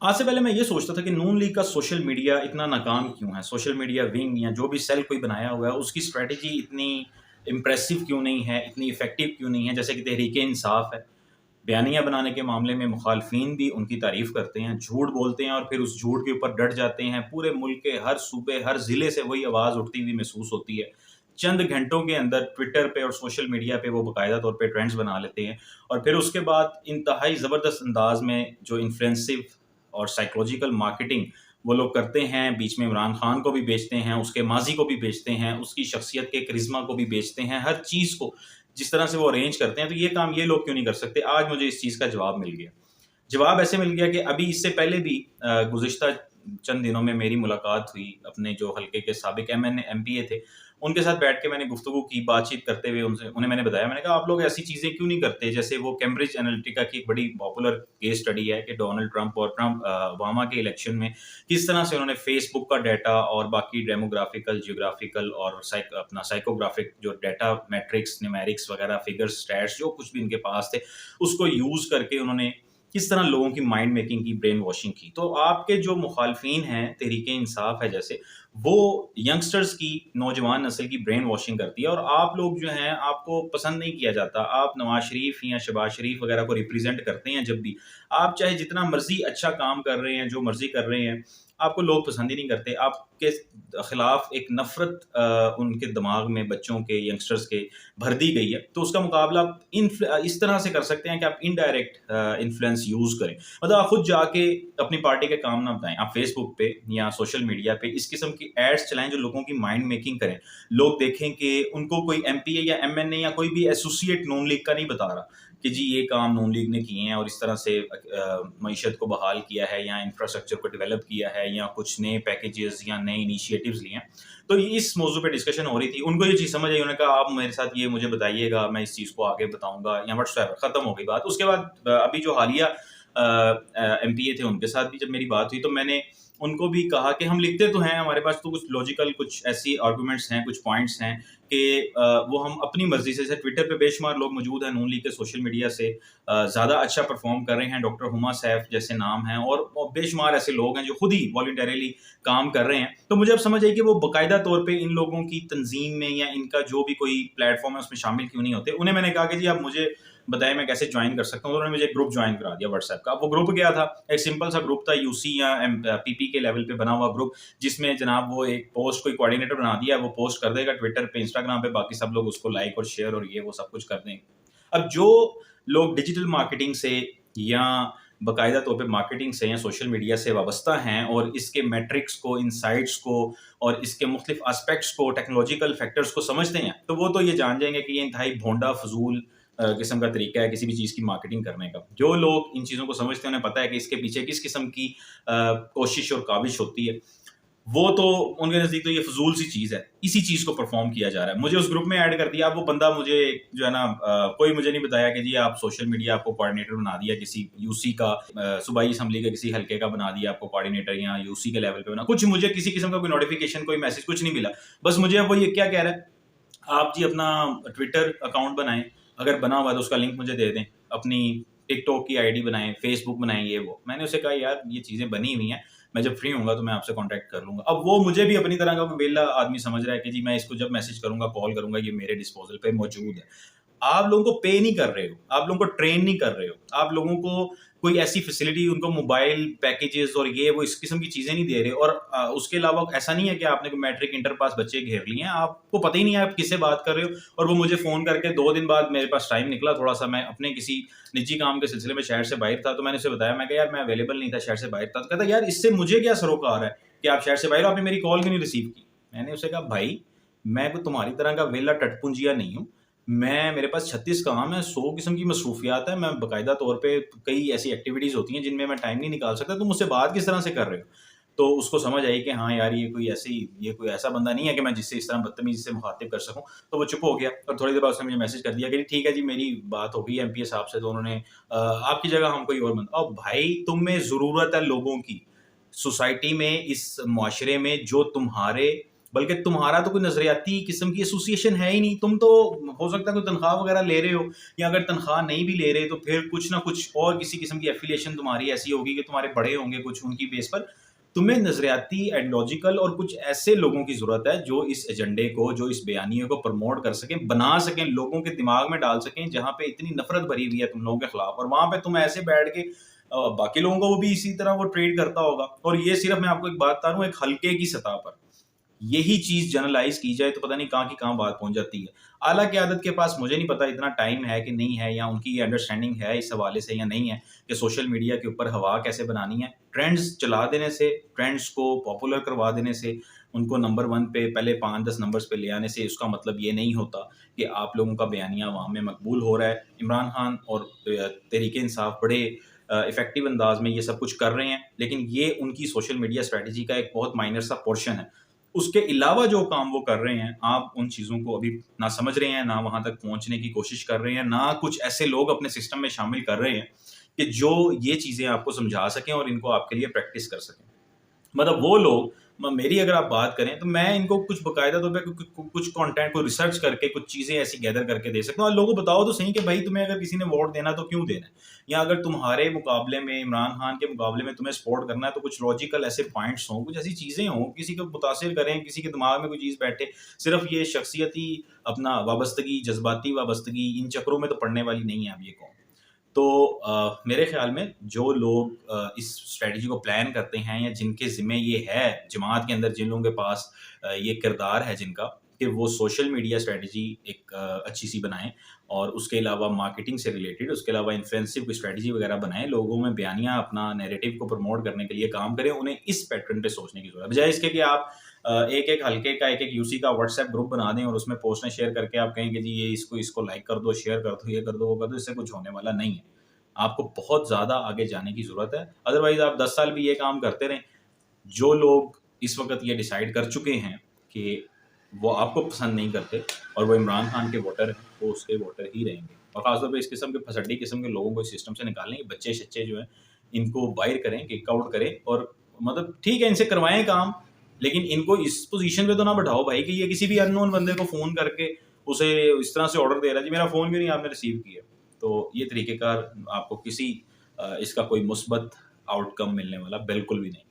आज से पहले मैं ये सोचता था कि नून लीग का सोशल मीडिया इतना नाकाम क्यों है? सोशल मीडिया विंग या जो भी सेल कोई बनाया हुआ है, उसकी स्ट्रैटेजी इतनी इम्प्रेसिव क्यों नहीं है, इतनी इफ़ेक्टिव क्यों नहीं है? जैसे कि तहरीक-ए-इंसाफ है, बयानिया बनाने के मामले में मुखालफिन भी उनकी तारीफ़ करते हैं, झूठ बोलते हैं और फिर उस झूठ के ऊपर डट जाते हैं। पूरे मुल्क के हर सूबे, हर ज़िले से वही आवाज़ उठती हुई महसूस होती है। चंद घंटों के अंदर ट्विटर पे और सोशल मीडिया पे वो बाकायदा तौर पे ट्रेंड्स बना लेते हैं और फिर उसके बाद इंतहाई ज़बरदस्त अंदाज़ में जो इन्फ्लुएंसिव और साइकोलॉजिकल मार्केटिंग वो लोग करते हैं, बीच में इमरान खान को भी बेचते हैं, उसके माज़ी को भी बेचते हैं, उसकी शख्सियत के करिश्मा को भी बेचते हैं, हर चीज़ को जिस तरह से वो अरेंज करते हैं, तो ये काम ये लोग क्यों नहीं कर सकते? आज मुझे इस चीज़ का जवाब मिल गया। जवाब ऐसे मिल गया कि अभी इससे पहले भी गुज़िश्ता चंद दिनों में मेरी मुलाकात हुई अपने जो हल्के के साबिक एमपीए थे, उनके साथ बैठ के मैंने गुफ्तगू की, बातचीत करते हुए उनसे उन्हें मैंने बताया, मैंने कहा, "आप लोग ऐसी चीज़ें क्यों नहीं करते?" जैसे वो कैम्ब्रिज एनालिटिका की एक बड़ी पॉपुलर केस स्टडी है कि डोनाल्ड ट्रंप और ओबामा के इलेक्शन में किस तरह से उन्होंने फेसबुक का डाटा और बाकी डेमोग्राफिकल, जियोग्राफिकल और साइकोग्राफिक जो डाटा मैट्रिक्स, न्यूमेरिक्स वगैरह, फिगर्स, स्टैट्स जो कुछ भी उनके पास थे, उसको यूज़ करके उन्होंने किस तरह लोगों की माइंड मेकिंग की, ब्रेन वॉशिंग की। तो आपके जो मुखालफिन हैं, तहरीक-ए-इंसाफ है जैसे, वो यंगस्टर्स की, नौजवान नस्ल की ब्रेन वॉशिंग करती है और आप लोग जो हैं, आपको पसंद नहीं किया जाता। आप नवाज़ शरीफ या शहबाज शरीफ वगैरह को रिप्रेज़ेंट करते हैं जब भी। आप चाहे जितना मर्ज़ी अच्छा काम कर रहे हैं, जो मर्ज़ी कर रहे हैं, आपको लोग पसंद ही नहीं करते। आपके खिलाफ एक नफ़रत उनके दिमाग में, बच्चों के, यंगस्टर्स के भर दी गई है, तो उसका मुकाबला आप इस तरह से कर सकते हैं कि आप इनडायरेक्ट इन्फ्लुएंस यूज़ करें। मतलब आप खुद जाके अपनी पार्टी के काम ना बताएँ, आप फेसबुक पे या सोशल मीडिया पे इस किस्म की एड्स चलाएँ जो लोगों की माइंड मेकिंग करें। लोग देखें कि उनको कोई एमपीए या एमएनए या कोई भी एसोसिएट नून लीग का नहीं बता रहा कि जी ये काम नून लीग ने किए हैं और इस तरह से मईशत को बहाल किया है या इंफ्रास्ट्रक्चर को डेवलप किया है या कुछ नए पैकेजेस या नए इनिशिएटिव्स लिए हैं। तो इस मौजू पे डिस्कशन हो रही थी। उनको ये चीज़ समझ आई, उन्होंने कहा आप मेरे साथ ये मुझे बताइएगा, मैं इस चीज़ को आगे बताऊँगा या व्हाट्सएप खत्म हो गई बात। उसके बाद अभी जो हालिया एमपीए थे उनके साथ भी जब मेरी बात हुई तो मैंने उनको भी कहा कि हम लिखते तो हैं, हमारे पास तो कुछ लॉजिकल कुछ ऐसी आर्गुमेंट्स हैं, कुछ पॉइंट्स हैं कि वो हम अपनी मर्ज़ी से, जैसे ट्विटर पे बेशुमार लोग मौजूद हैं नून लीग के सोशल मीडिया से ज़्यादा अच्छा परफ़ॉर्म कर रहे हैं, डॉक्टर हुमा सैफ जैसे नाम हैं और बेशुमार ऐसे लोग हैं जो खुद ही वॉलंटरीली काम कर रहे हैं। तो मुझे अब समझ आई कि वो बाकायदा तौर पे इन लोगों की तंज़ीम में या इनका जो भी कोई प्लेटफ़ॉर्म है उसमें शामिल क्यों नहीं होते। उन्हें मैंने कहा कि जी आप मुझे बताएँ मैं कैसे जॉइन कर सकता हूँ? तो उन्होंने मुझे एक ग्रुप जॉइन करा दिया व्हाट्सएप का। अब वो ग्रुप क्या था? एक सिंपल सा ग्रुप था यूसी या पीपी के लेवल पे बना हुआ ग्रुप, जिसमें जनाब वो एक पोस्ट कोई कोऑर्डिनेटर बना दिया, वो पोस्ट कर देगा ट्विटर पे, इंस्टाग्राम पे, बाकी सब लोग उसको लाइक और शेयर और ये वो सब कुछ कर देंगे। अब जो लोग डिजिटल मार्केटिंग से या बाकायदा तौर पे मार्केटिंग से या सोशल मीडिया से वाबस्ता हैं और इसके मैट्रिक्स को, इनसाइट्स को और इसके मुख्तलिफ एस्पेक्ट्स को, टेक्नोलॉजिकल फैक्टर्स को समझते हैं, तो वो तो ये जान जाएँगे कि ये इंतहाई भोंडा, फ़ज़ूल किस्म का तरीका है किसी भी चीज़ की मार्केटिंग करने का। जो लोग इन चीज़ों को समझते हैं, उन्हें पता है कि इसके पीछे किस किस्म की कोशिश और काविश होती है। वो तो उनके नज़दीक तो ये फ़िज़ूल सी चीज़ है। इसी चीज़ को परफ़ॉर्म किया जा रहा है। मुझे उस ग्रुप में ऐड कर दिया। अब वो बंदा मुझे जो है ना कोई मुझे नहीं बताया कि जी आप सोशल मीडिया आपको कोऑर्डिनेटर बना दिया किसी यूसी का सूबाई असेंबली के किसी हलके का बना दिया आपको कोऑर्डिनेटर या यूसी के लेवल पे बना कुछ मुझे किसी किस्म का कोई नोटिफ़िकेशन, कोई मैसेज कुछ नहीं मिला। बस मुझे अब वो ये क्या कह रहा है, आप जी अपना ट्विटर अकाउंट बनाएँ, अगर बना हुआ है तो उसका लिंक मुझे दे दें। अपनी टिकटॉक की आईडी बनाएँ, फेसबुक बनाएँ, ये वो। मैंने उसे कहा यार ये चीज़ें बनी हुई हैं, मैं जब फ्री होऊँगा तो मैं आपसे कॉन्टैक्ट कर लूँगा। अब वो मुझे भी अपनी तरह का कोई वेला आदमी समझ रहा है कि जी मैं इसको जब मैसेज करूँगा, कॉल करूँगा, ये मेरे डिस्पोज़ल पे मौजूद है। आप लोगों को पे नहीं कर रहे हो, आप लोगों को ट्रेन नहीं कर रहे हो, आप लोगों को कोई ऐसी फैसिलिटी उनको मोबाइल पैकेजेस और ये वो इस किस्म की चीज़ें नहीं दे रहे और उसके अलावा ऐसा नहीं है कि आपने कोई मैट्रिक इंटर पास बच्चे घेर लिए हैं, आपको पता ही नहीं है आप किससे बात कर रहे हो और वो मुझे फ़ोन करके 2 दिन बाद मेरे पास टाइम निकला थोड़ा-सा मैं अपने किसी निजी काम के सिलसिले में शहर से बाहर था, तो मैंने उसे बताया, मैं कहा यार मैं अवेलेबल नहीं था, शहर से बाहर था। तो कहता यार इससे मुझे क्या सरोकार है कि आप शहर से बाहर हो, आपने मेरी कॉल क्यों नहीं रिसीव की? मैंने उसे कहा भाई, मैं कोई तुम्हारी तरह का वेला टटपुंजिया नहीं हूँ। मेरे पास 36 काम है, 100 किस्म की मसरूफियात है, मैं बाकायदा तौर पे कई ऐसी एक्टिविटीज़ होती हैं जिनमें मैं टाइम नहीं निकाल सकता, तुम मुझसे बात किस तरह से कर रहे हो? तो उसको समझ आई कि हाँ यार, ये कोई ऐसा बंदा नहीं है कि मैं जिससे इस तरह बदतमीज़ी से मुखातिब कर सकूँ। तो वो चुप हो गया और थोड़ी देर बाद उसने मुझे मैसेज कर दिया कि ठीक है जी, मेरी बात हो गई एमपीए साहब से, तो उन्होंने आपकी जगह हम कोई और बंदा। अब भाई तुम्हें ज़रूरत है लोगों की, सोसाइटी में, इस मुआशरे में जो तुम्हारे बल्कि तुम्हारा तो कोई नज़रियाती किस्म की एसोसिएशन है ही नहीं। तुम तो हो सकता है कोई तनख्वाह वगैरह ले रहे हो, या अगर तनख्वाह नहीं भी ले रहे तो फिर कुछ ना कुछ और किसी किस्म की एफिलिएशन तुम्हारी ऐसी होगी कि तुम्हारे बड़े होंगे कुछ, उनकी बेस पर तुम्हें नज़रियाती, आइडियोलॉजिकल और कुछ ऐसे लोगों की ज़रूरत है जो इस एजेंडे को, जो इस बयानिए को प्रमोट कर सकें, बना सकें, लोगों के दिमाग में डाल सकें, जहाँ पे इतनी नफ़रत भरी हुई है तुम लोगों के खिलाफ, और वहाँ पे तुम ऐसे बैठ के बाकी लोगों को वो भी इसी तरह वो ट्रेड करता होगा। और ये सिर्फ मैं आपको एक बात बता रहा हूँ, एक हल्के की सतह पर यही चीज़ जनरलाइज़ की जाए तो पता नहीं कहाँ की कहाँ बात पहुँच जाती है। आला क़यादत के पास मुझे नहीं पता इतना टाइम है कि नहीं है, या उनकी ये अंडरस्टैंडिंग है इस हवाले से या नहीं है कि सोशल मीडिया के ऊपर हवा कैसे बनानी है। ट्रेंड्स चला देने से, ट्रेंड्स को पॉपुलर करवा देने से, उनको नंबर 1 पे पहले 5-10 नंबर्स पे ले आने से उसका मतलब ये नहीं होता कि आप लोगों का बयानिया अवाम में मकबूल हो रहा है। इमरान खान और तहरीक-ए-इंसाफ बड़े इफ़ेक्टिव अंदाज़ में ये सब कुछ कर रहे हैं, लेकिन ये उनकी सोशल मीडिया स्ट्रैटेजी का एक बहुत माइनर सा पोर्शन है। उसके अलावा जो काम वो कर रहे हैं, आप उन चीज़ों को अभी ना समझ रहे हैं, ना वहाँ तक पहुँचने की कोशिश कर रहे हैं, ना कुछ ऐसे लोग अपने सिस्टम में शामिल कर रहे हैं कि जो ये चीज़ें आपको समझा सकें और इनको आपके लिए प्रैक्टिस कर सकें। मतलब वो लोग मेरी अगर आप बात करें तो मैं इनको कुछ बाकायदा तौर पे कुछ कंटेंट को रिसर्च करके कुछ चीज़ें ऐसी गैदर करके दे सकता हूँ, और लोगों को बताओ तो सही कि भाई तुम्हें अगर किसी ने वोट देना तो क्यों देना है, या अगर तुम्हारे मुकाबले में, इमरान खान के मुकाबले में तुम्हें सपोर्ट करना है तो कुछ लॉजिकल ऐसे पॉइंट्स हों, कुछ ऐसी चीज़ें हों, किसी को मुतासिर करें, किसी के दिमाग में कोई चीज़ बैठे। सिर्फ ये शख्सियती अपना वाबस्तगी, जज्बाती वाबस्तगी, इन चक्करों में तो पड़ने वाली नहीं है अब ये कौम। तो मेरे ख़्याल में जो लोग इस स्ट्रैटेजी को प्लान करते हैं, या जिनके ज़िम्मे ये है, जमात के अंदर जिन लोगों के पास ये किरदार है जिनका, कि वो सोशल मीडिया स्ट्रैटेजी एक अच्छी-सी बनाएँ, और उसके अलावा मार्केटिंग से रिलेटेड, उसके अलावा इन्फ्लुएंसिव कोई स्ट्रैटेजी वगैरह बनाएँ, लोगों में बयानिया अपना नैरेटिव को प्रमोट करने के लिए काम करें। उन्हें इस पैटर्न पे सोचने की ज़रूरत है। बजाय इसके कि आप एक-एक हलके का, एक-एक यूसी का व्हाट्सएप ग्रुप बना दें और उसमें पोस्टें शेयर करके आप कहें कि जी ये इसको लाइक कर दो, शेयर कर दो, ये कर दो, वो कर दो, इससे कुछ होने वाला नहीं है। आपको बहुत ज़्यादा आगे जाने की ज़रूरत है। अदरवाइज़ आप 10 साल भी ये काम करते रहें। जो लोग इस वक़्त ये डिसाइड कर चुके हैं कि वो आपको पसंद नहीं करते और वो इमरान खान के वोटर हैं, वो उसके वोटर ही रहेंगे। और ख़ास तौर पे इस किस्म के फसड्डी किस्म के लोगों को इस सिस्टम से निकालें, ये बच्चे-शच्चे जो हैं, इनको बाहर करें, किक आउट करें, और मतलब ठीक है, इनसे करवाएँ काम, लेकिन इनको इस पोज़ीशन पे तो ना बैठाओ भाई कि ये किसी भी अननोन बंदे को फ़ोन करके उसे इस तरह से ऑर्डर दे रहा है, जी मेरा फ़ोन क्यों नहीं आपने रिसीव किया? तो ये तरीक़ेकार आपको किसी इसका कोई मुस्बत आउटकम मिलने वाला बिल्कुल भी नहीं।